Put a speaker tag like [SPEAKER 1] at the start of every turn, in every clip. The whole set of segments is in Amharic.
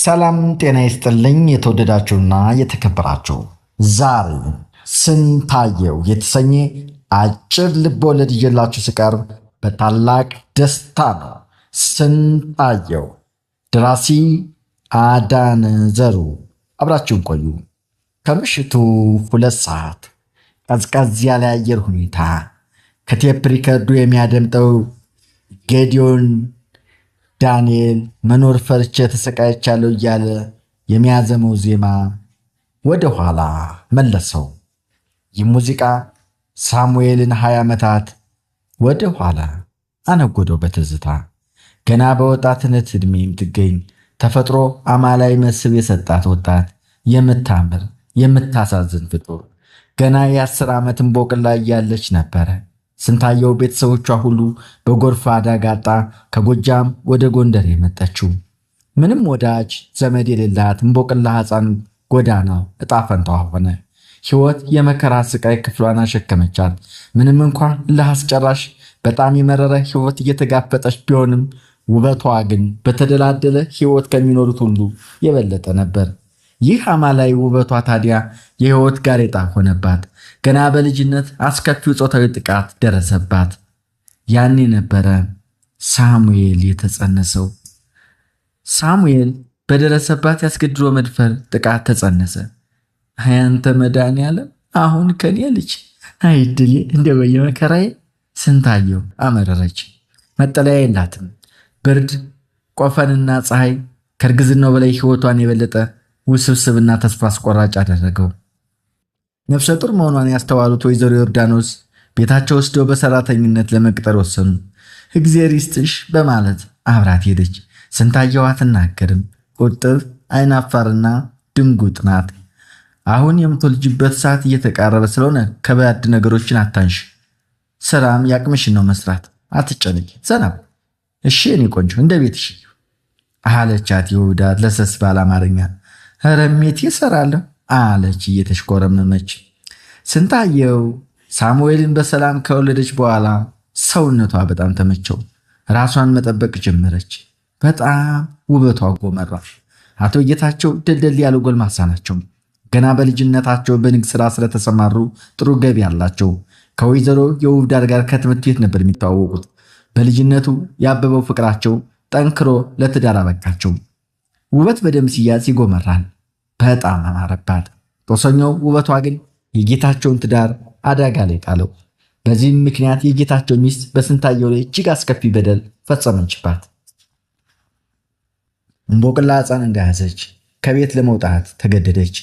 [SPEAKER 1] ሰላም ጤና ይስጥልኝ። የተወደዳችሁና የተከበራችሁ ዛሬ ስንታየው የተሰኘ አጭር ልቦለድ ይዤላችሁ ስቀርብ በታላቅ ደስታ ነው። ስንታየው ደራሲ አዳነ ዘሩ። አብራችሁን ቆዩ። ከምሽቱ 2 ሰዓት ቀዝቀዝ ያለ አየር ሁኔታ ከቴፕ ሪከርዱ የሚያደምጠው ጌዲዮን ዳንኤል መኖር ፈርቼ ተሰቃይቻለሁ እያለ የሚያዘመው ዜማ ወደ ኋላ መለሰው። ይህ ሙዚቃ ሳሙኤልን 20 ዓመታት ወደ ኋላ አነጎደው በትዝታ። ገና በወጣትነት ዕድሜ የምትገኝ ተፈጥሮ አማላይ መስህብ የሰጣት ወጣት፣ የምታምር የምታሳዝን ፍጡር ገና የ10 ዓመት እንቦቅላ እያለች ነበረ ስንታየው ቤተሰቦቿ ሁሉ በጎርፍ አዳጋጣ ከጎጃም ወደ ጎንደር የመጣችው። ምንም ወዳጅ ዘመድ የሌላት እንቦቅላ ሕፃን ጎዳና ዕጣ ፈንታዋ ሆነ። ሕይወት የመከራ ስቃይ ክፍሏን አሸከመቻት። ምንም እንኳን ለአስጨራሽ በጣም የመረረ ሕይወት እየተጋፈጠች ቢሆንም ውበቷ ግን በተደላደለ ሕይወት ከሚኖሩት ሁሉ የበለጠ ነበር። ይህ አማላይ ውበቷ ታዲያ የሕይወት ጋሬጣ ሆነባት። ገና በልጅነት አስከፊው ጾታዊ ጥቃት ደረሰባት። ያኔ ነበረ ሳሙኤል የተጸነሰው። ሳሙኤል በደረሰባት ያስገድዶ መድፈር ጥቃት ተጸነሰ። አንተ መድኃኒዓለም አሁን ከኔ ልጅ አይድሌ እንደ በየመከራዬ ስንታየው አመረረች። መጠለያ የላትም። ብርድ፣ ቆፈንና ፀሐይ ከእርግዝናው በላይ ሕይወቷን የበለጠ ውስብስብና ተስፋ አስቆራጭ አደረገው። ነፍሰ ጡር መሆኗን ያስተዋሉት ወይዘሮ ዮርዳኖስ ቤታቸው ወስደው በሰራተኝነት ለመቅጠር ወሰኑ። እግዜር ይስጥሽ በማለት አብራት ሄደች። ስንታየው አትናገርም። ቁጥብ፣ አይናፋርና ድንጉጥ ናት። አሁን የምትወልጅበት ሰዓት እየተቃረበ ስለሆነ ከባድ ነገሮችን አታንሽ። ስራም ያቅምሽን ነው መስራት። አትጨነቂ፣ ዘና እሺ የኔ ቆንጆ እንደ ቤትሽ አለቻት ይሁዳት ለሰስ ባለ አማርኛ። ኧረ እሜቴ እሰራለሁ አለች እየተሽኮረመመች። ስንታየው ሳሙኤልን በሰላም ከወለደች በኋላ ሰውነቷ በጣም ተመቸው። ራሷን መጠበቅ ጀመረች። በጣም ውበቷ ጎመራ። አቶ ጌታቸው ደልደል ያሉ ጎልማሳ ናቸው። ገና በልጅነታቸው በንግድ ሥራ ስለተሰማሩ ጥሩ ገቢ አላቸው። ከወይዘሮ የውብዳር ጋር ከትምህርት ቤት ነበር የሚተዋወቁት። በልጅነቱ ያበበው ፍቅራቸው ጠንክሮ ለትዳር አበቃቸው። ውበት በደም ሲያዝ ይጎመራል። በጣም አማረባት። ጦሰኛው ውበቷ ግን የጌታቸውን ትዳር አደጋ ላይ ጣለው። በዚህም ምክንያት የጌታቸው ሚስት በስንታየው ላይ እጅግ አስከፊ በደል ፈጸመችባት። እንቦቅላ ሕፃን እንደያዘች ከቤት ለመውጣት ተገደደች።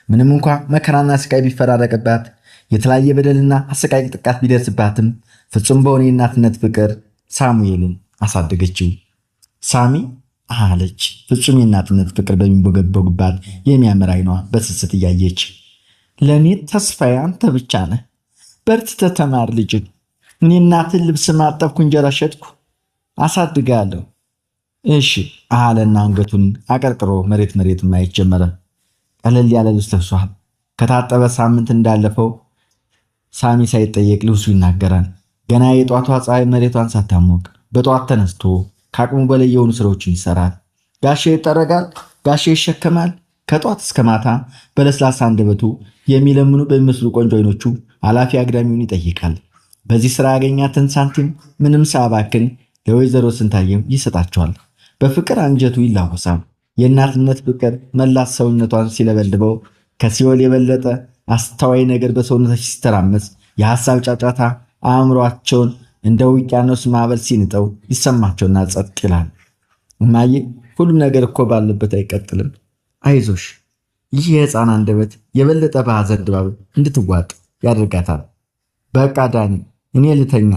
[SPEAKER 1] ምንም እንኳ መከራና ስቃይ ቢፈራረቅባት፣ የተለያየ በደልና አሰቃቂ ጥቃት ቢደርስባትም ፍጹም በሆነ የእናትነት ፍቅር ሳሙኤልን አሳደገችው። ሳሚ አለች ፍጹም የእናትነት ፍቅር በሚንቦገቦግባት የሚያምር አይኗ በስስት እያየች። ለእኔ ተስፋዬ አንተ ብቻ ነህ። በርትተህ ተማር ልጅ። እኔ እናትን ልብስ ማጠብኩ፣ እንጀራ ሸጥኩ፣ አሳድጋለሁ። እሺ አለና አንገቱን አቀርቅሮ መሬት ማየት ጀመረ። ቀለል ያለ ልብስ ለብሷል። ከታጠበ ሳምንት እንዳለፈው ሳሚ ሳይጠየቅ ልብሱ ይናገራል። ገና የጧቷ ፀሐይ መሬቷን ሳታሞቅ በጧት ተነስቶ ከአቅሙ በላይ የሆኑ ስራዎችን ይሰራል። ጋሼ ይጠረጋል፣ ጋሼ ይሸከማል። ከጧት እስከ ማታ በለስላሳ አንደበቱ የሚለምኑ በሚመስሉ ቆንጆ አይኖቹ አላፊ አግዳሚውን ይጠይቃል። በዚህ ስራ ያገኛትን ሳንቲም ምንም ሳያባክን ለወይዘሮ ስንታየው ይሰጣቸዋል። በፍቅር አንጀቱ ይላወሳል። የእናትነት ፍቅር መላስ ሰውነቷን ሲለበልበው ከሲኦል የበለጠ አስተዋይ ነገር በሰውነታች ሲተራመስ የሐሳብ ጫጫታ አእምሯቸውን እንደ ውቅያኖስ ማዕበል ሲንጠው ይሰማቸውና ጸጥ ይላል። እማዬ ሁሉም ነገር እኮ ባለበት አይቀጥልም፣ አይዞሽ። ይህ የሕፃን አንደበት የበለጠ በሐዘን ድባብ እንድትዋጥ ያደርጋታል። በቃ ዳኒ እኔ ልተኛ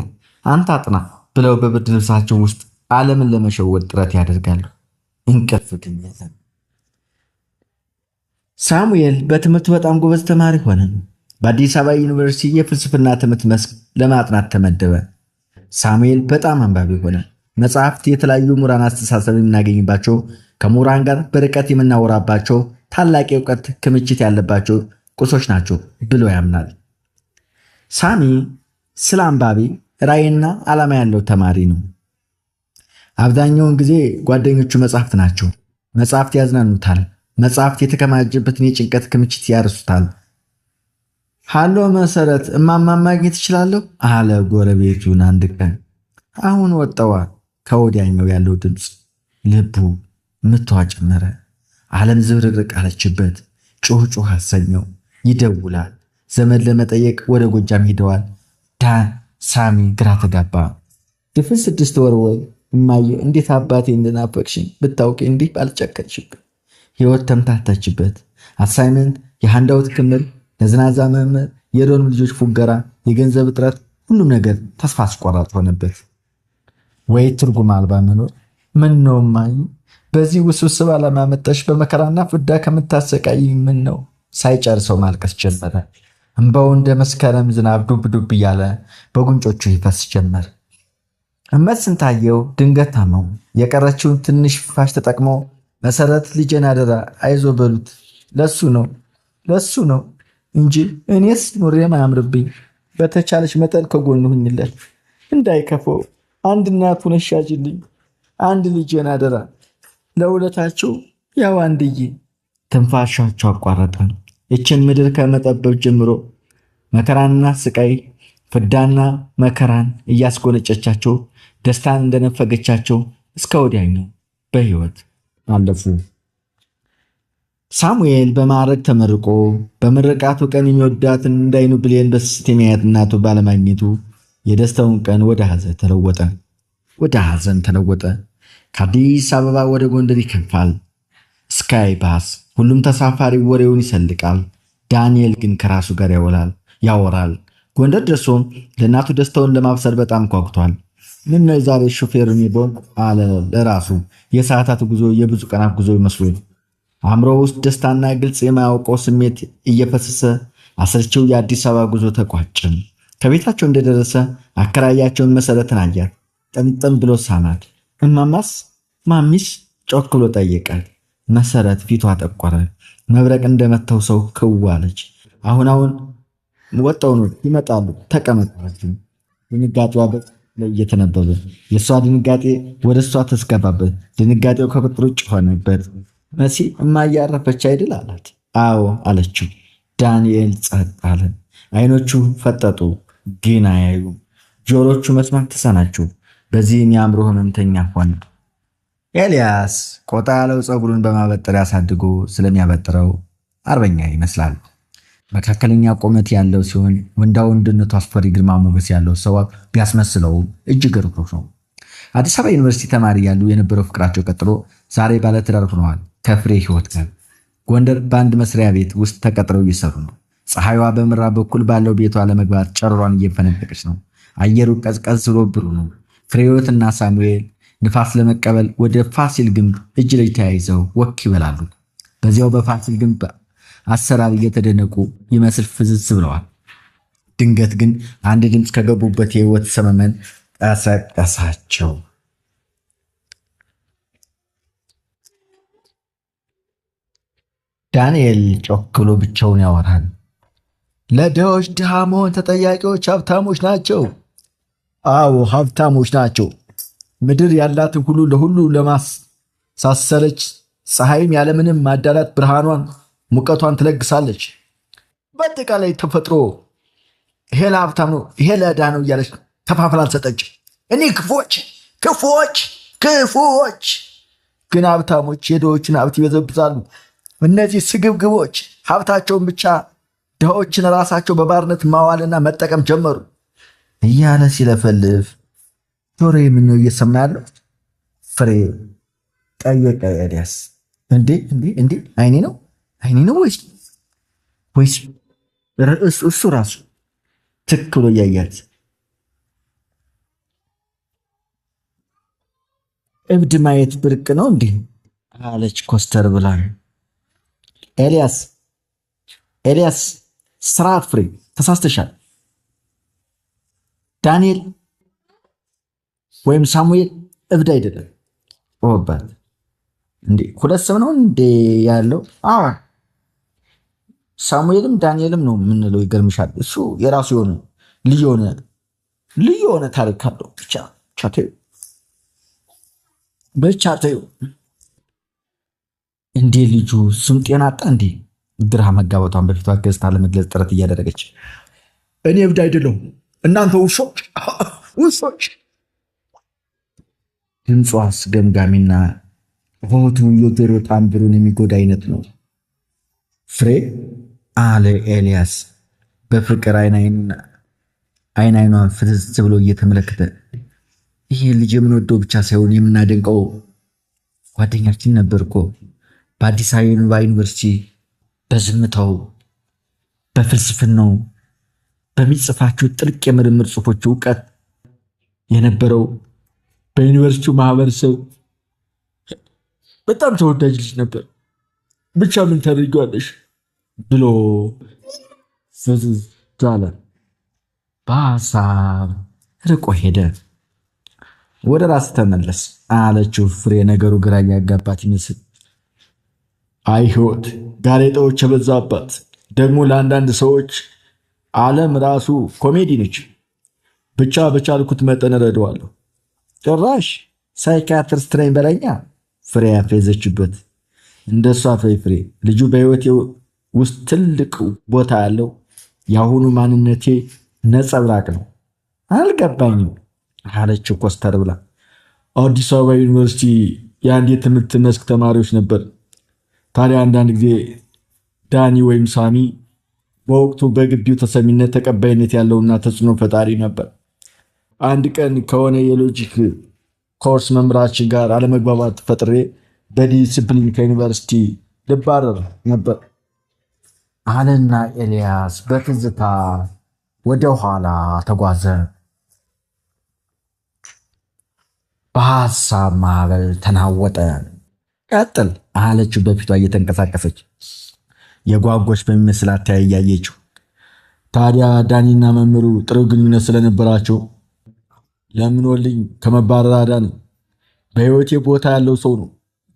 [SPEAKER 1] አንተ አጥና ብለው በብርድ ልብሳቸው ውስጥ ዓለምን ለመሸወድ ጥረት ያደርጋሉ። እንቅልፍ ግን የለም። ሳሙኤል በትምህርቱ በጣም ጎበዝ ተማሪ ሆነ። በአዲስ አበባ ዩኒቨርሲቲ የፍልስፍና ትምህርት መስክ ለማጥናት ተመደበ። ሳሙኤል በጣም አንባቢ ሆነ። መጽሐፍት የተለያዩ ምሁራን አስተሳሰብ የምናገኝባቸው፣ ከምሁራን ጋር በርቀት የምናወራባቸው ታላቅ የእውቀት ክምችት ያለባቸው ቁሶች ናቸው ብሎ ያምናል። ሳሚ ስለ አንባቢ ራዕይና ዓላማ ያለው ተማሪ ነው። አብዛኛውን ጊዜ ጓደኞቹ መጽሐፍት ናቸው። መጽሐፍት ያዝናኑታል። መጽሐፍት የተከማቸበትን የጭንቀት ክምችት ያርሱታል። ሃሎ መሰረት፣ እማማ ማግኘት እችላለሁ? አለ ጎረቤቱን አንድ ቀን። አሁን ወጠዋ። ከወዲያኛው ያለው ድምፅ ልቡ ምቷ ጨመረ። ዓለም ዝብርቅርቅ አለችበት። ጮህ ጮህ አሰኘው። ይደውላል። ዘመድ ለመጠየቅ ወደ ጎጃም ሄደዋል። ዳን ሳሚ ግራ ተጋባ። ድፍን 6 ወር ወይ እማዬ፣ እንዴት አባቴ እንደናፈቅሽኝ ብታውቂ እንዲህ ባልጨከንሽብን። ሕይወት ተምታታችበት። አሳይመንት፣ የሃንዳውት ክምር፣ ነዝናዛ መምህር፣ የዶርም ልጆች ፉገራ፣ የገንዘብ እጥረት፣ ሁሉም ነገር ተስፋ አስቆራጭ ሆነበት። ወይ ትርጉም አልባ መኖር። ምን ነው እማዬ፣ በዚህ ውስብስብ ዓላማ መጠሽ በመከራና ፍዳ ከምታሰቃይ ምን ነው? ሳይጨርሰው ማልቀስ ጀመረ። እንባው እንደ መስከረም ዝናብ ዱብ ዱብ እያለ በጉንጮቹ ይፈስ ጀመር። እመት ስንታየው ድንገት ታመው። የቀረችውን ትንሽ ፋሽ ተጠቅሞ መሰረት ልጄን አደራ አይዞ በሉት፣ ለሱ ነው እንጂ እኔስ ኑሬም አያምርብኝ። በተቻለች መጠን ከጎኑ ሁኝለት፣ እንዳይከፈው አንድ እናቱ ነሻጅልኝ። አንድ ልጄን አደራ፣ ለውለታቸው ያው አንድዬ። ትንፋሻቸው አቋረጠ። ይችን ምድር ከመጠበብ ጀምሮ መከራና ስቃይ፣ ፍዳና መከራን እያስጎነጨቻቸው ደስታን እንደነፈገቻቸው እስከ ወዲያኛው በሕይወት አለፉ። ሳሙኤል በማዕረግ ተመርቆ በምርቃቱ ቀን የሚወዳትን እንዳይኑ ብሌን በስስት የሚያያት እናቱ ባለማግኘቱ የደስታውን ቀን ወደ ሐዘን ተለወጠ። ከአዲስ አበባ ወደ ጎንደር ይከንፋል። ስካይ ባስ። ሁሉም ተሳፋሪ ወሬውን ይሰልቃል። ዳንኤል ግን ከራሱ ጋር ያወራል። ጎንደር ደርሶም ለእናቱ ደስታውን ለማብሰር በጣም ጓጉቷል። ምን ነው የዛሬ ሾፌር የሚቦን አለ ለራሱ። የሰዓታት ጉዞ፣ የብዙ ቀናት ጉዞ ይመስሉ። አእምሮ ውስጥ ደስታና ግልጽ የማያውቀው ስሜት እየፈሰሰ አሰልቺው የአዲስ አበባ ጉዞ ተቋጨም። ከቤታቸው እንደደረሰ አከራያቸውን መሰረትን አያት። ጥምጥም ብሎ ሳማት። እማማስ ማሚስ ጮክ ብሎ ጠየቃል። መሰረት ፊቷ ጠቆረ። መብረቅ እንደመታው ሰው ክው አለች። አሁን ወጣው ነው ይመጣሉ፣ ተቀመጣች። ድንጋጤዋ ላይ እየተነበበ የእሷ ድንጋጤ ወደ እሷ ተስገባበት። ድንጋጤው ከቁጥጥር ውጭ ሆነበት። መሲ እማዬ አረፈች አይደል አላት። አዎ አለችው። ዳንኤል ጸጥ አለ። አይኖቹ ፈጠጡ፣ ግን አያዩ። ጆሮቹ መስማት ተሳናቸው። በዚህ የሚያምሩ ህመምተኛ ሆነ። ኤልያስ ቆጣ ያለው ፀጉሩን በማበጠሪያ አሳድጎ ስለሚያበጥረው አርበኛ ይመስላል። መካከለኛ ቁመት ያለው ሲሆን ወንዳ ወንድነቱ አስፈሪ ግርማ ሞገስ ያለው ሰው ቢያስመስለው እጅግ ርኅሩህ ነው። አዲስ አበባ ዩኒቨርሲቲ ተማሪ ያሉ የነበረው ፍቅራቸው ቀጥሎ ዛሬ ባለትዳር ሆነዋል ከፍሬ ህይወት ጋር። ጎንደር በአንድ መስሪያ ቤት ውስጥ ተቀጥረው እየሰሩ ነው። ፀሐይዋ በምዕራብ በኩል ባለው ቤቷ ለመግባት ጨረሯን እየፈነጠቀች ነው። አየሩ ቀዝቀዝ ብሎ ብሩህ ነው። ፍሬህይወትና ሳሙኤል ንፋስ ለመቀበል ወደ ፋሲል ግንብ እጅ ለእጅ ተያይዘው ወክ ይበላሉ። በዚያው በፋሲል ግንብ አሰራር እየተደነቁ ይመስል ፍዝዝ ብለዋል። ድንገት ግን አንድ ድምፅ ከገቡበት የህይወት ሰመመን ቀሰቀሳቸው። ዳንኤል ጮክ ብሎ ብቻውን ያወራል። ለድሆች ድሃ መሆን ተጠያቂዎች ሀብታሞች ናቸው። አዎ ሀብታሞች ናቸው። ምድር ያላትን ሁሉ ለሁሉ ለማሳሰለች ፀሐይም ያለምንም ማዳላት ብርሃኗን ሙቀቷን ትለግሳለች። በአጠቃላይ ተፈጥሮ ይሄ ለሀብታም ነው ይሄ ለዕዳ ነው እያለች ከፋፍላ አልሰጠች። እኔ ክፉዎች ግን ሀብታሞች የድሆችን ሀብት ይበዘብዛሉ። እነዚህ ስግብግቦች ሀብታቸውን ብቻ ድሆችን ራሳቸው በባርነት ማዋልና መጠቀም ጀመሩ እያለ ሲለፈልፍ ጆሮ የምነው እየሰማ ያለው ፍሬ ጠየቀ ኤልያስ። እንዴ አይኔ ነው ወይስ እሱ ራሱ ትክ ብሎ እያያት እብድ ማየት ብርቅ ነው እንዲህ አለች ኮስተር ብላ። ኤልያስ ስርዓት ፍሬ ተሳስተሻል። ዳንኤል ወይም ሳሙኤል እብድ አይደለም። ኦባት እንዴ ሁለት ስም ነው እንዴ ያለው? አዎ ሳሙኤልም ዳንኤልም ነው የምንለው። ይገርምሻል። እሱ የራሱ የሆነ ልዩ የሆነ ታሪክ አለው። ብቻ ተይው። እንዴ ልጁ እሱም ጤና አጣ እንዴ? ግራ መጋባቷን በፊቷ ገጽታ ለመግለጽ ጥረት እያደረገች እኔ እብድ አይደለሁም እናንተ ውሾች ውሾች። ድምጿ አስገምጋሚና ሆቱ የጆሮ ታምብሩን የሚጎዳ አይነት ነው። ፍሬ አለ ኤልያስ በፍቅር አይኗን ፍትዝ ብሎ እየተመለከተ። ይሄ ልጅ የምንወደው ብቻ ሳይሆን የምናደንቀው ጓደኛችን ነበር እኮ። በአዲስ አበባ ዩኒቨርሲቲ በዝምታው፣ በፍልስፍናው፣ በሚጽፋቸው ጥልቅ የምርምር ጽሑፎች እውቀት የነበረው በዩኒቨርሲቲው ማህበረሰብ በጣም ተወዳጅ ልጅ ነበር። ብቻ ምን ታደርጊዋለሽ ብሎ ፍዝዝ አለ። በሀሳብ ርቆ ሄደ። ወደ ራስ ተመለስ አለችው ፍሬ ነገሩ ግራ ያጋባት ይመስል። አይ ህይወት ጋሬጣዎች የበዛባት ደግሞ ለአንዳንድ ሰዎች ዓለም ራሱ ኮሜዲ ነች። ብቻ በቻልኩት መጠን እረዳዋለሁ። ጭራሽ ሳይካትሪስት ነኝ በለኛ ፍሬ ያፌዘችበት። እንደሷ ፍሬ ልጁ በህይወቴ ውስጥ ትልቅ ቦታ ያለው የአሁኑ ማንነቴ ነጸብራቅ ነው። አልገባኝም አለችው ኮስተር ብላ። አዲስ አበባ ዩኒቨርሲቲ የአንድ የትምህርት መስክ ተማሪዎች ነበር። ታዲያ አንዳንድ ጊዜ ዳኒ ወይም ሳሚ በወቅቱ በግቢው ተሰሚነት ተቀባይነት ያለውና ተጽዕኖ ፈጣሪ ነበር። አንድ ቀን ከሆነ የሎጂክ ኮርስ መምህራችን ጋር አለመግባባት ፈጥሬ በዲስፕሊን ከዩኒቨርሲቲ ልባረር ነበር አለና ኤልያስ በትዝታ ወደ ኋላ ተጓዘ። በሐሳብ ማዕበል ተናወጠ። ቀጥል አለችው በፊቷ እየተንቀሳቀሰች የጓጎች በሚመስል አተያይ እያየችው። ታዲያ ዳኒና መምህሩ ጥሩ ግንኙነት ስለነበራቸው ለምኖልኝ ከመባረር አዳነኝ። በሕይወቴ ቦታ ያለው ሰው ነው።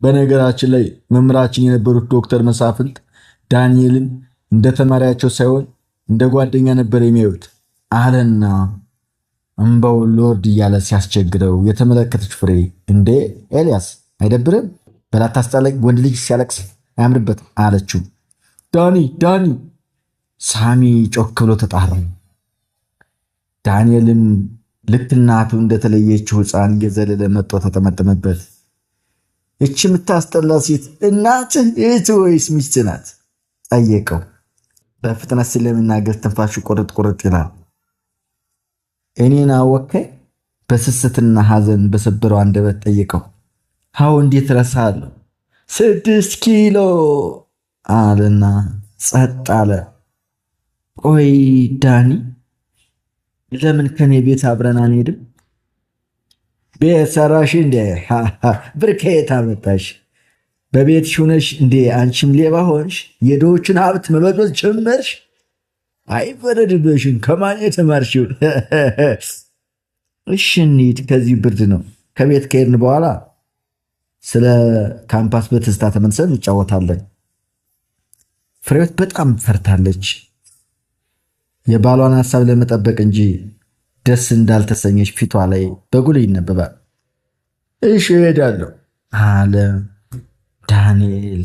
[SPEAKER 1] በነገራችን ላይ መምህራችን የነበሩት ዶክተር መሳፍንት ዳንኤልን እንደ ተማሪያቸው ሳይሆን እንደ ጓደኛ ነበር የሚያዩት አለና እምባው ሎርድ እያለ ሲያስቸግረው የተመለከተች ፍሬ እንዴ ኤልያስ አይደብርም? በላት አስጣላኝ፣ ወንድ ልጅ ሲያለቅስ አያምርበትም አለችው። ዳኒ ሳሚ ጮክ ብሎ ተጣራ። ዳንኤልም ልክ እናቱ እንደተለየችው ሕፃን እየዘለለ መጥቶ ተጠመጠመበት። እቺ የምታስጠላ ሴት እናትህ እህት ወይስ ሚስት ናት? ጠየቀው። በፍጥነት ስለሚናገር ትንፋሹ ቁርጥ ቁርጥ ይላል። እኔን አወከኝ? በስስትና ሐዘን በሰበረው አንደበት ጠየቀው። አዎ እንዴት ረሳለሁ፣ 6 ኪሎ አለና ጸጥ አለ። ቆይ ዳኒ ለምን ከኔ ቤት አብረን አንሄድም? ቤት ሰራሽ እንዴ? ብር ከየት አመጣሽ? በቤትሽ ሆነሽ እንዴ አንቺም ሌባ ሆንሽ? የድሆችን ሀብት መበዝበዝ ጀመርሽ? አይፈረድብሽም። ከማን የተማርሽው? እሺ እንሂድ፣ ከዚህ ብርድ ነው። ከቤት ከሄድን በኋላ ስለ ካምፓስ በትዝታ ተመልሰን እንጫወታለን። ፍሬዎት በጣም ፈርታለች። የባሏን ሀሳብ ለመጠበቅ እንጂ ደስ እንዳልተሰኘች ፊቷ ላይ በጉልህ ይነበባል። እሺ እሄዳለሁ አለ ዳንኤል።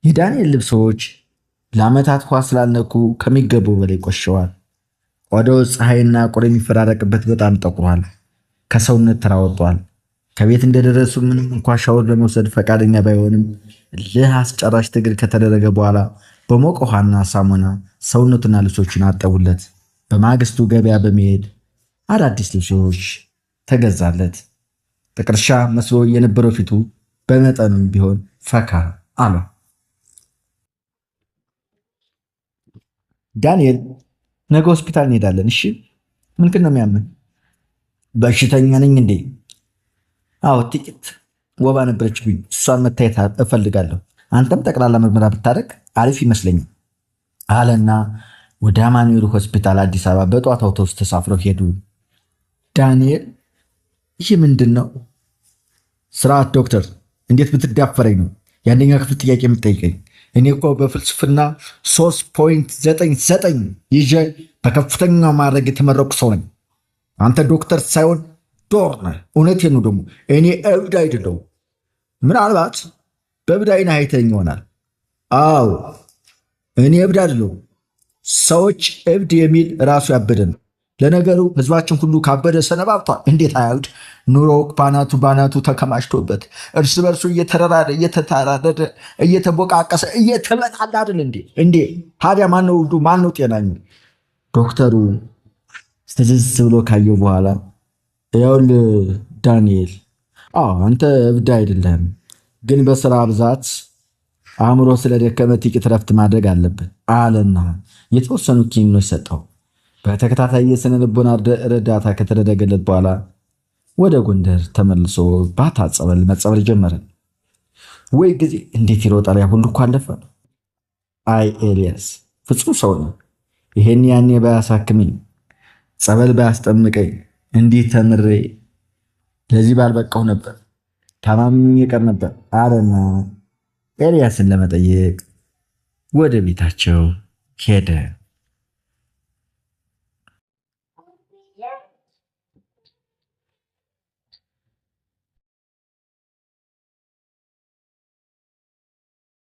[SPEAKER 1] የዳንኤል ልብሶች ለዓመታት ውሃ ስላልነኩ ከሚገቡ በላይ ቆሸዋል። ቆዳው ፀሐይና ቁር የሚፈራረቅበት በጣም ጠቁሯል። ከሰውነት ተራወጧል። ከቤት እንደደረሱ ምንም እንኳ ሻወር ለመውሰድ ፈቃደኛ ባይሆንም ልህ አስጨራሽ ትግል ከተደረገ በኋላ በሞቀ ውሃና ሳሙና ሰውነቱና ልብሶቹን አጠቡለት። በማግስቱ ገበያ በመሄድ አዳዲስ ልብሶች ተገዛለት። ጥቅርሻ መስሎ የነበረው ፊቱ በመጠኑም ቢሆን ፈካ አለ። ዳንኤል ነገ ሆስፒታል እንሄዳለን። እሺ ምንድን ነው የሚያምን? በሽተኛ ነኝ እንዴ? አዎ ጥቂት ወባ ነበረችብኝ። እሷን መታየት እፈልጋለሁ። አንተም ጠቅላላ ምርመራ ብታደርግ አሪፍ ይመስለኛል አለና ወደ አማኑኤል ሆስፒታል አዲስ አበባ በጠዋት አውቶቡስ ተሳፍረው ሄዱ። ዳንኤል ይህ ምንድን ነው? ስርዓት ዶክተር፣ እንዴት ብትዳፈረኝ ነው የአንደኛ ክፍል ጥያቄ የምትጠይቀኝ? እኔ እኮ በፍልስፍና 3.99 ይዤ በከፍተኛ ማድረግ የተመረቁ ሰው ነኝ። አንተ ዶክተር ሳይሆን ዶር ነህ። እውነቴን ነው ደግሞ እኔ እብድ አይደለሁም። ምናልባት በእብድ ዓይን አይተኝ ይሆናል። አዎ እኔ እብድ አይደለሁም። ሰዎች እብድ የሚል ራሱ ያበደ ነው። ለነገሩ ህዝባችን ሁሉ ካበደ ሰነባብቷል። እንዴት አያብድ? ኑሮ ባናቱ ተከማችቶበት እርስ በርሱ እየተራረደ እየተቦቃቀሰ እየተመጣላ አይደል እንዴ? ታዲያ ማነው እብዱ? ማነው ጤናኝ? ዶክተሩ ትዝዝ ብሎ ካየው በኋላ ይኸውልህ ዳንኤል፣ አንተ እብድ አይደለህም፣ ግን በስራ ብዛት አእምሮ ስለደከመ ጥቂት ረፍት ማድረግ አለብን አለና የተወሰኑ ኪኒኖች ሰጠው። በተከታታይ የስነ ልቦና እርዳታ ከተደረገለት በኋላ ወደ ጎንደር ተመልሶ ባታ ጸበል መጸበል ጀመረ። ወይ ጊዜ እንዴት ይሮጣል! ያ ሁሉ እኮ አለፈ። አይ ኤልያስ ፍጹም ሰው ነው። ይሄን ያኔ ባያሳክመኝ፣ ጸበል ባያስጠምቀኝ፣ እንዲህ ተምሬ ለዚህ ባልበቃው ነበር፣ ታማሚ የቀር ነበር አለና ኤልያስን ለመጠየቅ ወደ ቤታቸው ሄደ።